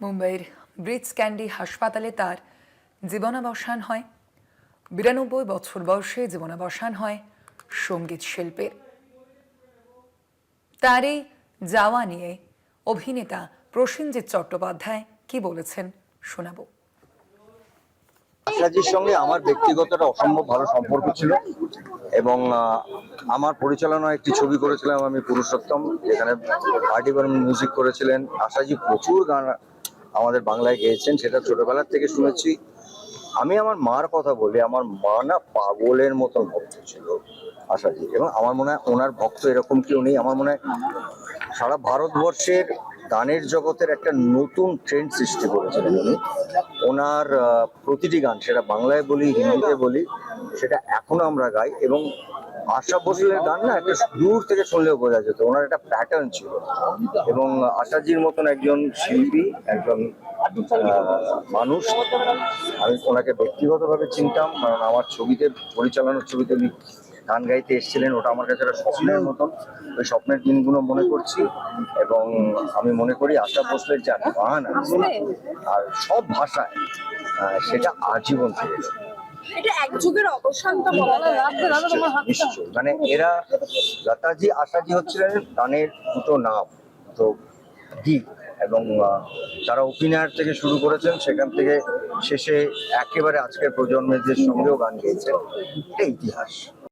মুম্বাইয়ের bridge candy হাসপাতালে তার জীবনাবসান হয়। ৯২ বছর বয়সে জীবনাবসান হয় সঙ্গীত শিল্পীর। তার এই যাওয়া নিয়ে অভিনেতা প্রসেনজিৎ চট্টোপাধ্যায় কি বলেছেন শোনাবো। আশাজির সঙ্গে আমার ব্যক্তিগত একটা অসম্ভব ভালো সম্পর্ক ছিল এবং আমার পরিচালনায় একটি ছবি করেছিলাম আমি, পুরুষোত্তম, যেখানে আরডি বর্মন মিউজিক করেছিলেন। আশাজি প্রচুর গান আমাদের বাংলায় গেয়েছেন, সেটা ছোটবেলার থেকে শুনেছি। আমি আমার মার কথা বলি, আমার মা না পাগলের মতন ভক্ত ছিল আশাজি, এবং আমার মনে হয় ওনার ভক্ত এরকম কেউ নেই। আমার মনে হয় সারা ভারতবর্ষের গানের জগতের একটা নতুন ট্রেন্ড সৃষ্টি করেছিলেন উনি। ওনার প্রতিটি গান, সেটা বাংলায় বলি হিন্দিতে বলি, সেটা এখনো আমরা গাই। এবং আশা ভোসলের গান না একটা দূর থেকে শুনলেও বোঝা যেত, ওনার একটা প্যাটার্ন ছিল। এবং আশাজির মতন একজন শিল্পী, একজন মানুষ, আমি ওনাকে ব্যক্তিগতভাবে চিনতাম, কারণ আমার ছবিতে, পরিচালনার ছবিতে উনি গান গাইতে এসেছিলেন। ওটা আমার কাছে একটা স্বপ্নের মতন। ওই স্বপ্নের দিনগুলো মনে করছি এবং আমি মনে করি আশা ভোসলের যা গান আছে আর সব ভাষায়, সেটা আজীবন থেকে এটা এক যুগের অবসান তো বলা যায়। নিশ্চয়ই, মানে এরা লতাজি আশাজি হচ্ছিলেন গানের দুটো নাম, তো দিক, এবং তারা অভিনয়ের থেকে শুরু করেছেন, সেখান থেকে শেষে একেবারে আজকের প্রজন্মের সঙ্গেও গান গেয়েছেন। এটা ইতিহাস।